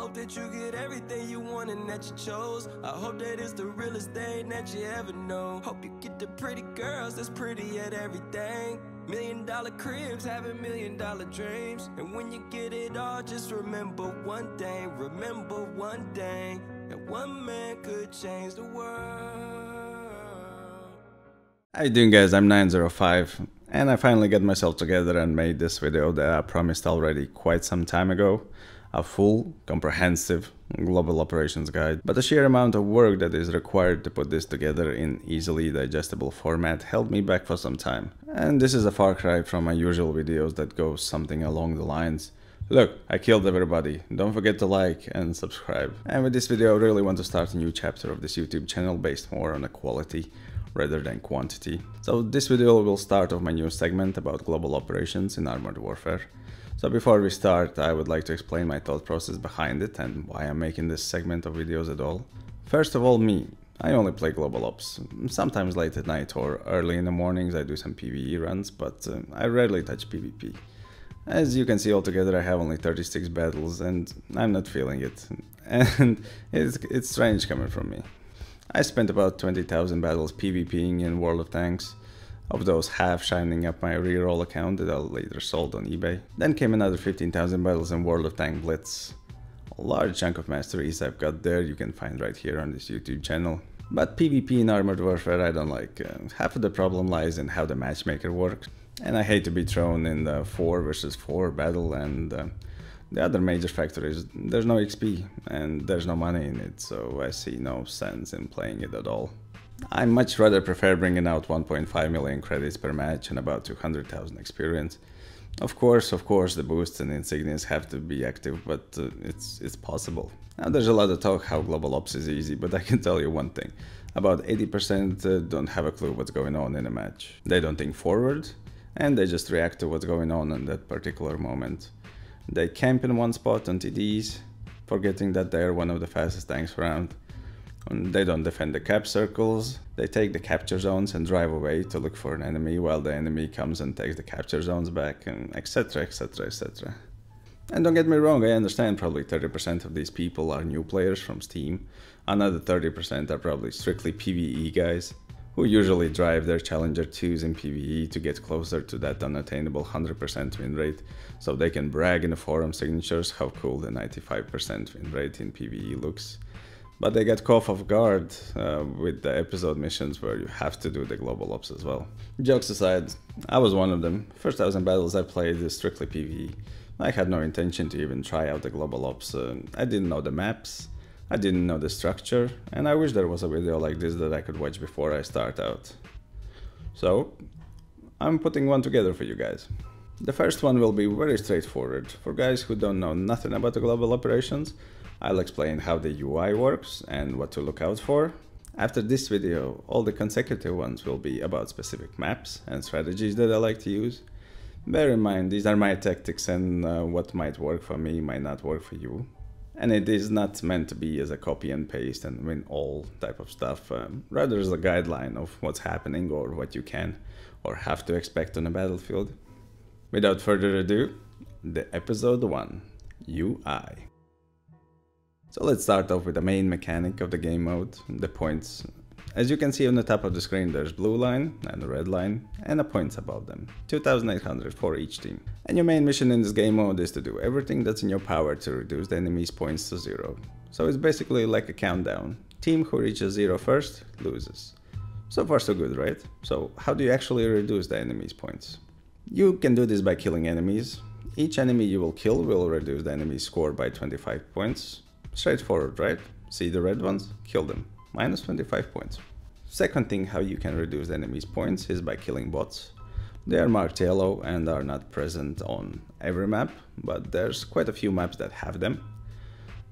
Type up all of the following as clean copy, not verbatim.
hope that you get everything you want and that you chose. I hope that it's the realest thing that you ever know. Hope you get the pretty girls that's pretty at everything. $1 million cribs, having $1 million dreams. And when you get it all, just remember one thing. Remember one thing, that one man could change the world. How you doing, guys? I'm ninezerofive, and I finally got myself together and made this video that I promised already quite some time ago. A full, comprehensive global operations guide. But the sheer amount of work that is required to put this together in easily digestible format held me back for some time. And this is a far cry from my usual videos that go something along the lines: look, I killed everybody, don't forget to like and subscribe. And with this video I really want to start a new chapter of this YouTube channel based more on the quality rather than quantity. So this video will start off my new segment about global operations in armored warfare. So before we start, I would like to explain my thought process behind it and why I'm making this segment of videos at all. First of all, me. I only play global ops. Sometimes late at night or early in the mornings I do some PvE runs, but I rarely touch PvP. As you can see, altogether I have only 36 battles and I'm not feeling it. And it's strange coming from me. I spent about 20,000 battles PvPing in World of Tanks. Of those, half shining up my reroll account that I later sold on eBay. Then came another 15,000 battles in World of Tank Blitz. A large chunk of masteries I've got there you can find right here on this YouTube channel. But PvP in armored warfare I don't like. Half of the problem lies in how the matchmaker works. And I hate to be thrown in the 4 versus 4 battle, and the other major factor is there's no XP and there's no money in it, so I see no sense in playing it at all. I much rather prefer bringing out 1.5 million credits per match and about 200,000 experience. Of course, the boosts and insignias have to be active, but it's possible. Now there's a lot of talk how global ops is easy, but I can tell you one thing. About 80% don't have a clue what's going on in a match. They don't think forward, and they just react to what's going on in that particular moment. They camp in one spot on TDs, forgetting that they're one of the fastest tanks around. They don't defend the cap circles, they take the capture zones and drive away to look for an enemy while the enemy comes and takes the capture zones back, and etc, etc, etc. And don't get me wrong, I understand probably 30% of these people are new players from Steam, another 30% are probably strictly PvE guys, who usually drive their Challenger 2s in PvE to get closer to that unattainable 100% win rate, so they can brag in the forum signatures how cool the 95% win rate in PvE looks. But they get caught off guard with the episode missions where you have to do the global ops as well. Jokes aside, I was one of them. First 1000 battles I played is strictly PvE. I had no intention to even try out the global ops. I didn't know the maps, I didn't know the structure, and I wish there was a video like this that I could watch before I start out. So, I'm putting one together for you guys. The first one will be very straightforward. For guys who don't know nothing about the global operations, I'll explain how the UI works and what to look out for. After this video, all the consecutive ones will be about specific maps and strategies that I like to use. Bear in mind, these are my tactics, and what might work for me might not work for you. And it is not meant to be as a copy and paste and win all type of stuff, rather as a guideline of what's happening or what you can or have to expect on a battlefield. Without further ado, the episode 1, UI. So let's start off with the main mechanic of the game mode, the points. As you can see on the top of the screen, there's blue line and a red line and the points above them, 2,800 for each team. And your main mission in this game mode is to do everything that's in your power to reduce the enemy's points to 0. So it's basically like a countdown. Team who reaches 0 first loses. So far so good, right? So how do you actually reduce the enemy's points? You can do this by killing enemies. Each enemy you will kill will reduce the enemy's score by 25 points. Straightforward, right? See the red ones? Kill them. Minus 25 points. Second thing how you can reduce the enemy's points is by killing bots. They are marked yellow and are not present on every map, but there's quite a few maps that have them.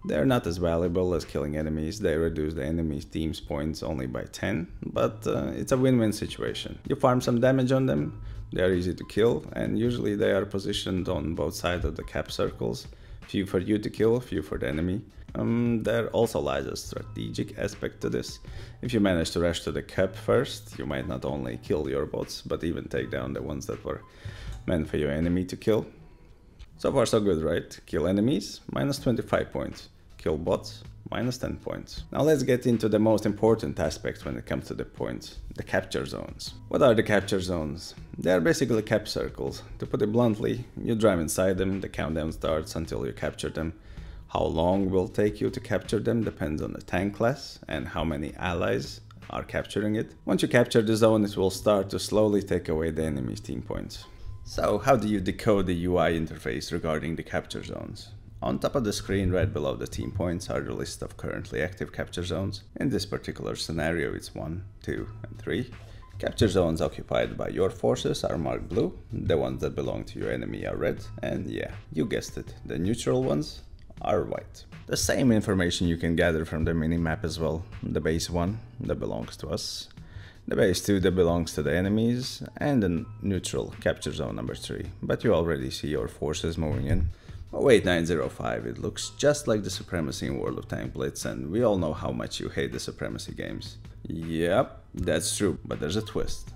They're not as valuable as killing enemies, they reduce the enemy's team's points only by 10, but it's a win-win situation. You farm some damage on them, they are easy to kill, and usually they are positioned on both sides of the cap circles. Few for you to kill, few for the enemy. There also lies a strategic aspect to this. If you manage to rush to the cap first, you might not only kill your bots, but even take down the ones that were meant for your enemy to kill. So far so good, right? Kill enemies, minus 25 points. kill bots, minus 10 points. Now let's get into the most important aspect when it comes to the points, the capture zones. What are the capture zones? They are basically cap circles. To put it bluntly, you drive inside them, the countdown starts until you capture them. How long will take you to capture them depends on the tank class and how many allies are capturing it. Once you capture the zone, it will start to slowly take away the enemy's team points. So how do you decode the UI interface regarding the capture zones? On top of the screen right below the team points are the list of currently active capture zones. In this particular scenario it's 1, 2 and 3. Capture zones occupied by your forces are marked blue, the ones that belong to your enemy are red, and yeah, you guessed it, the neutral ones are white. The same information you can gather from the minimap as well. The base 1 that belongs to us, the base 2 that belongs to the enemies, and the neutral capture zone number 3, but you already see your forces moving in. Oh wait, 905, it looks just like the Supremacy in World of Tank Blitz, and we all know how much you hate the Supremacy games. Yep, that's true, but there's a twist.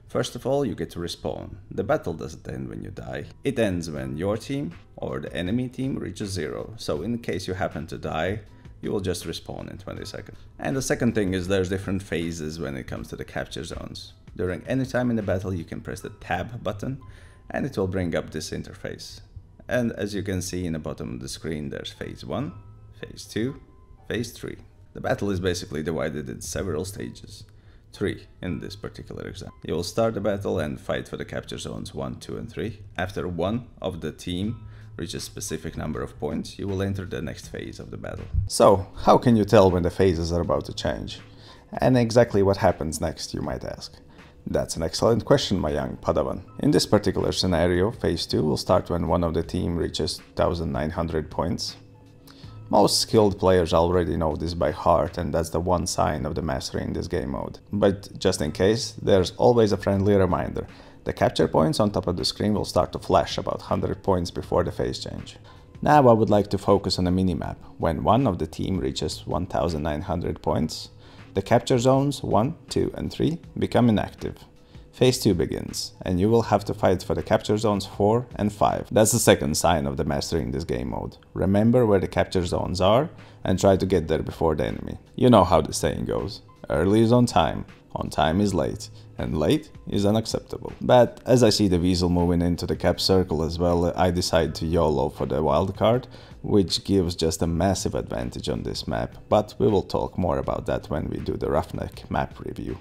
First of all, you get to respawn. The battle doesn't end when you die. It ends when your team or the enemy team reaches 0, so in case you happen to die, you will just respawn in 20 seconds. And the second thing is there's different phases when it comes to the capture zones. During any time in the battle you can press the tab button and it will bring up this interface. And as you can see in the bottom of the screen, there's phase 1, phase 2, phase 3. The battle is basically divided in several stages. 3 in this particular example. You will start the battle and fight for the capture zones 1, 2 and 3. After one of the team reaches a specific number of points, you will enter the next phase of the battle. So, how can you tell when the phases are about to change? And exactly what happens next, you might ask. That's an excellent question, my young Padawan. In this particular scenario, phase 2 will start when one of the team reaches 1900 points. Most skilled players already know this by heart, and that's the one sign of the mastery in this game mode. But just in case, there's always a friendly reminder. The capture points on top of the screen will start to flash about 100 points before the phase change. Now I would like to focus on a minimap. When one of the team reaches 1900 points, the capture zones 1, 2 and 3 become inactive. Phase 2 begins, and you will have to fight for the capture zones 4 and 5. That's the second sign of the mastery in this game mode. Remember where the capture zones are and try to get there before the enemy. You know how the saying goes. Early is on time is late, and late is unacceptable. But as I see the weasel moving into the cap circle as well, I decide to YOLO for the wildcard, which gives just a massive advantage on this map, but we will talk more about that when we do the Roughneck map review.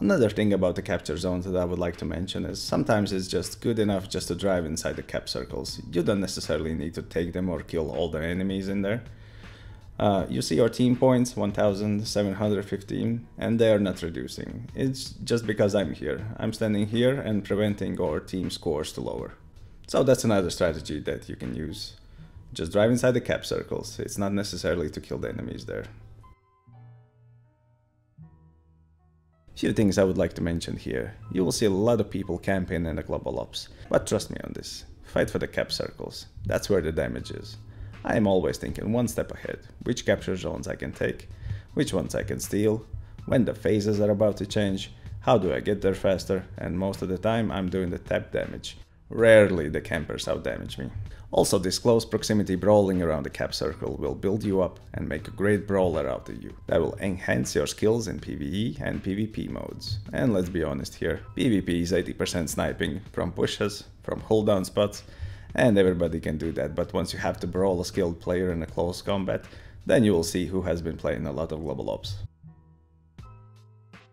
Another thing about the capture zones that I would like to mention is sometimes it's just good enough just to drive inside the cap circles. You don't necessarily need to take them or kill all the enemies in there. You see your team points, 1715, and they are not reducing. It's just because I'm here. I'm standing here and preventing our team scores to lower. So that's another strategy that you can use. Just drive inside the cap circles. It's not necessarily to kill the enemies there. Few things I would like to mention here. You will see a lot of people camping in the Global Ops, but trust me on this. Fight for the cap circles. That's where the damage is. I am always thinking one step ahead. Which capture zones I can take, which ones I can steal, when the phases are about to change, how do I get there faster, and most of the time I'm doing the tap damage. Rarely the campers outdamage me. Also, this close proximity brawling around the cap circle will build you up and make a great brawler out of you. That will enhance your skills in PvE and PvP modes. And let's be honest here, PvP is 80% sniping from pushes, from hold down spots, and everybody can do that, but once you have to brawl a skilled player in a close combat, then you will see who has been playing a lot of Global Ops.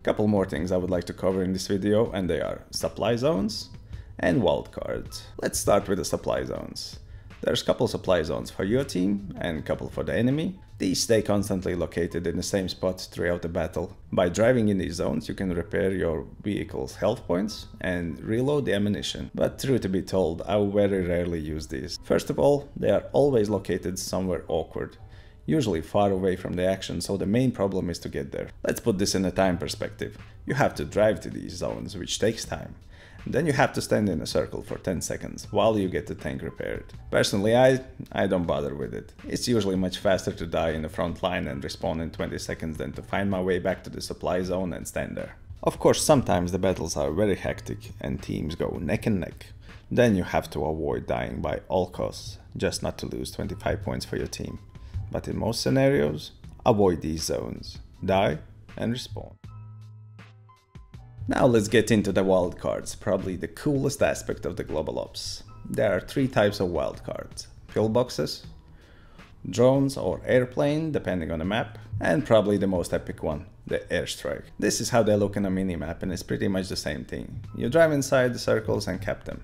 Couple more things I would like to cover in this video, and they are supply zones and wildcards. Let's start with the supply zones. There's a couple supply zones for your team and a couple for the enemy. These stay constantly located in the same spot throughout the battle. By driving in these zones you can repair your vehicle's health points and reload the ammunition. But truth to be told, I very rarely use these. First of all, they are always located somewhere awkward, usually far away from the action, so the main problem is to get there. Let's put this in a time perspective. You have to drive to these zones, which takes time. Then you have to stand in a circle for 10 seconds while you get the tank repaired. Personally, I don't bother with it. It's usually much faster to die in the front line and respawn in 20 seconds than to find my way back to the supply zone and stand there. Of course, sometimes the battles are very hectic and teams go neck and neck. then you have to avoid dying by all costs, just not to lose 25 points for your team. But in most scenarios, avoid these zones, die and respawn. Now let's get into the wildcards, probably the coolest aspect of the Global Ops. There are 3 types of wildcards: pillboxes, drones or airplane depending on the map, and probably the most epic one, the airstrike. This is how they look on a minimap, and it's pretty much the same thing. You drive inside the circles and cap them.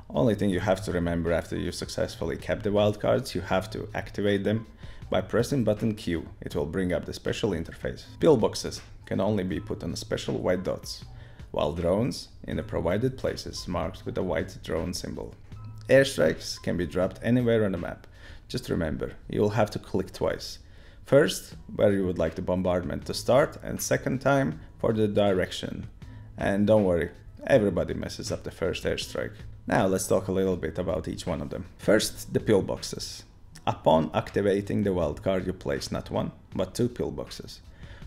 Only thing you have to remember after you successfully cap the wildcards, you have to activate them by pressing button Q. It will bring up the special interface. Pillboxes can only be put on special white dots, while drones in the provided places marked with a white drone symbol. Airstrikes can be dropped anywhere on the map. Just remember, you will have to click twice. First, where you would like the bombardment to start, and second time for the direction. And don't worry, everybody messes up the first airstrike. Now let's talk a little bit about each one of them. First, the pillboxes. Upon activating the wildcard, you place not 1, but 2 pillboxes.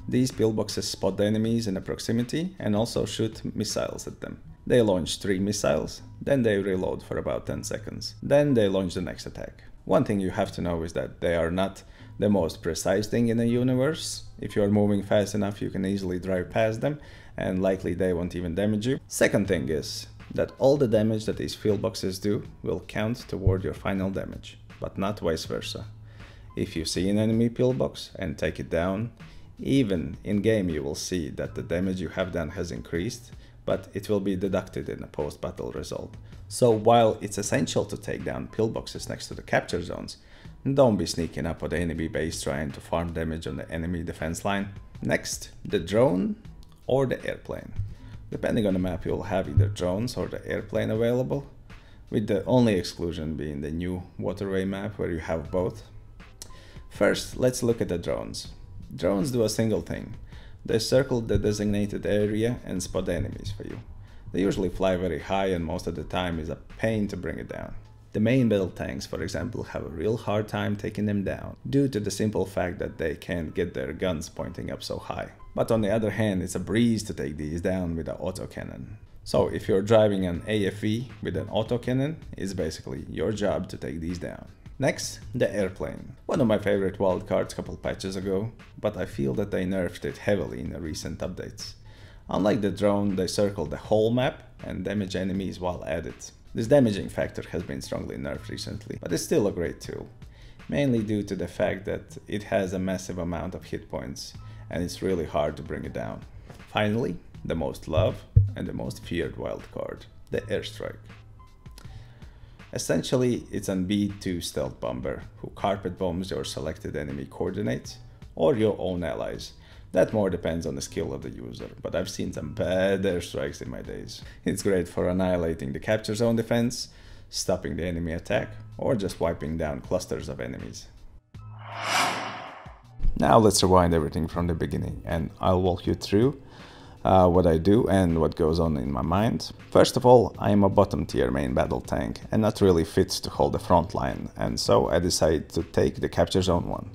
These pillboxes spot the enemies in the proximity and also shoot missiles at them. They launch 3 missiles, then they reload for about 10 seconds. Then they launch the next attack. One thing you have to know is that they are not the most precise thing in the universe. If you are moving fast enough, you can easily drive past them, and likely they won't even damage you. Second thing is that all the damage that these pillboxes do will count toward your final damage, but not vice versa. If you see an enemy pillbox and take it down, even in game you will see that the damage you have done has increased, but it will be deducted in a post-battle result. So while it's essential to take down pillboxes next to the capture zones, don't be sneaking up on the enemy base trying to farm damage on the enemy defense line. Next, the drone or the airplane. Depending on the map, you will have either drones or the airplane available, with the only exclusion being the new waterway map where you have both. First, let's look at the drones. Drones do a single thing. They circle the designated area and spot enemies for you. They usually fly very high, and most of the time is a pain to bring it down. The main battle tanks, for example, have a real hard time taking them down, due to the simple fact that they can't get their guns pointing up so high. But on the other hand, it's a breeze to take these down with an autocannon. So if you're driving an AFV with an autocannon, it's basically your job to take these down. Next, the airplane. One of my favorite wildcards a couple patches ago, but I feel that they nerfed it heavily in the recent updates. Unlike the drone, they circle the whole map and damage enemies while at it. This damaging factor has been strongly nerfed recently, but it's still a great tool, mainly due to the fact that it has a massive amount of hit points and it's really hard to bring it down. Finally, the most loved and the most feared wildcard, the airstrike. Essentially, it's an B-2 stealth bomber who carpet bombs your selected enemy coordinates or your own allies. That more depends on the skill of the user, but I've seen some bad airstrikes in my days. It's great for annihilating the capture zone defense, stopping the enemy attack, or just wiping down clusters of enemies. Now let's rewind everything from the beginning, and I'll walk you through what I do and what goes on in my mind. First of all, I am a bottom tier main battle tank and not really fit to hold the front line, and so I decided to take the capture zone 1.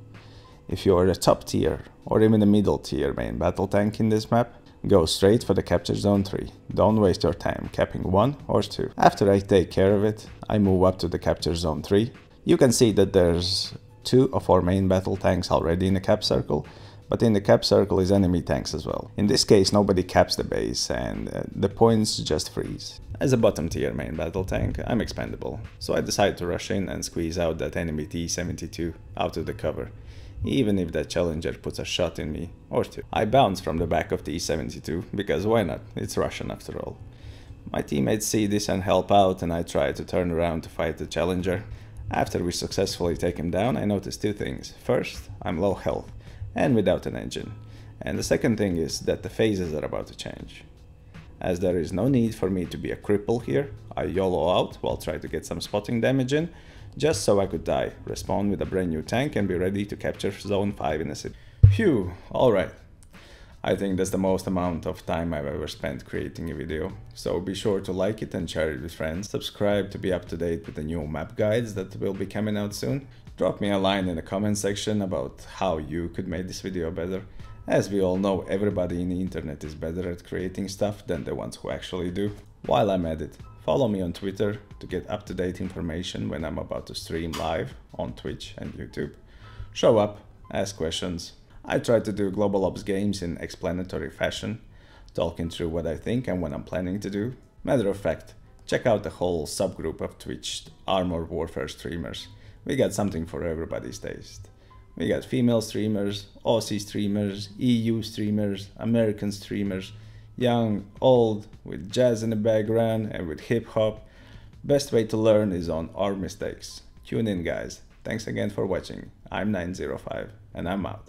If you are a top tier or even a middle tier main battle tank in this map, go straight for the capture zone 3. Don't waste your time capping 1 or 2. After I take care of it, I move up to the capture zone 3. You can see that there's 2 of our main battle tanks already in the cap circle, but in the cap circle is enemy tanks as well. In this case, nobody caps the base and the points just freeze. As a bottom tier main battle tank, I'm expendable, so I decide to rush in and squeeze out that enemy T-72 out of the cover, even if that challenger puts a shot in me or 2. I bounce from the back of T-72, because why not, it's Russian after all. My teammates see this and help out, and I try to turn around to fight the challenger. After we successfully take him down, I notice 2 things. First, I'm low health and without an engine. And the second thing is that the phases are about to change. As there is no need for me to be a cripple here, I YOLO out while trying to get some spotting damage in, just so I could die, respawn with a brand new tank and be ready to capture zone 5 in a city. Phew, alright. I think that's the most amount of time I've ever spent creating a video, so be sure to like it and share it with friends. Subscribe to be up to date with the new map guides that will be coming out soon. Drop me a line in the comment section about how you could make this video better. As we all know, everybody in the internet is better at creating stuff than the ones who actually do. While I'm at it, Follow me on Twitter to get up-to-date information when I'm about to stream live on Twitch and YouTube. Show up, ask questions. I try to do Global Ops games in explanatory fashion, talking through what I think and what I'm planning to do. Matter of fact, check out the whole subgroup of Twitch Armor Warfare streamers. We got something for everybody's taste. We got female streamers, Aussie streamers, EU streamers, American streamers, young, old, with jazz in the background and with hip hop. Best way to learn is on our mistakes. Tune in, guys. Thanks again for watching. I'm ninezerofive and I'm out.